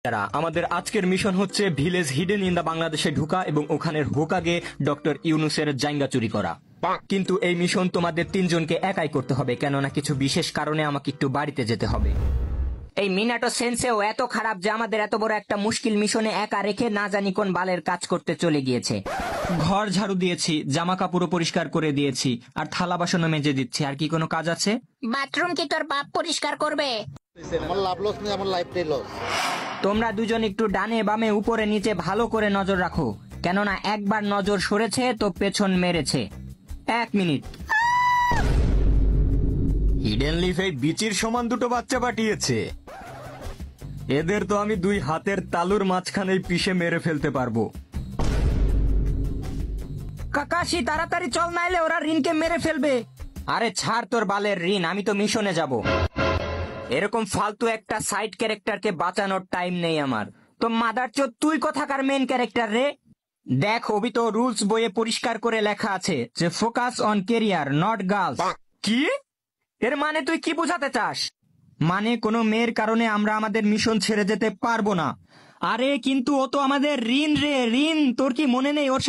যারা আমাদের আজকের মিশন হচ্ছে ভিলেজ হিডেন ইন দা বাংলাদেশে ঢুকা এবং ওখানের হোকাগে ডক্টর ইউনুসের জাইঙ্গা চুরি করা। কিন্তু এই মিশন তোমাদের তিনজনকে একাই করতে হবে, কেননা কিছু বিশেষ কারণে আমাকে একটু বাড়িতে যেতে হবে। এই মিনাটো সেন্সেও এত খারাপ যে আমাদের এত বড় একটা মুশকিল মিশনে একা রেখে না জানি কোন বালের কাজ করতে চলে গিয়েছে। ঘর ঝাড়ু দিয়েছি, জামা কাপড়ও পরিষ্কার করে দিয়েছি, আর থালা বাসনও মেজে দিচ্ছি। আর কি কোনো কাজ আছে? বাথরুম কি তোর বাপ পরিষ্কার করবে? আমার লাভ লস নেই, আমার লাইফটাই লস। তোমরা দুজন একটু ডানে বামে উপরে নিচে ভালো করে নজর রাখো, কেননা একবার নজর সরেছে তো পেছন মেরেছে। 1 মিনিট। হিডেন লিফ এই বিচির সমান দুটো বাচ্চা পাঠিয়েছে। এদের তো আমি 2 হাতের তালুর মাঝখানেই পিষে মেরে ফেলতে পারবো। কাকাশি তাড়াতাড়ি চল, নাইলে ওরা রিনকে মেরে ফেলবে। আরে ছাড় তোর বালের ঋণ, আমি তো মিশনে যাব। এরকম ফালতু একটা সাইড ক্যারেক্টারকে বাঁচানোর টাইম নেই আমার। তো মাদারচোদ তুই কোথাকার মেন ক্যারেক্টার রে? দেখ, অবি তো রুলস বইয়ে পরিষ্কার করে লেখা আছে যে focus on career not girls. কি? এর মানে তুই কি বোঝাতে চাস? মানে কোনো মেয়ের কারণে আমরা আমাদের মিশন ছেড়ে যেতে পারবো না। আরে কিন্তু ও তো আমাদের ঋণ রে, ঋণ। তোর কি মনে নেই ওর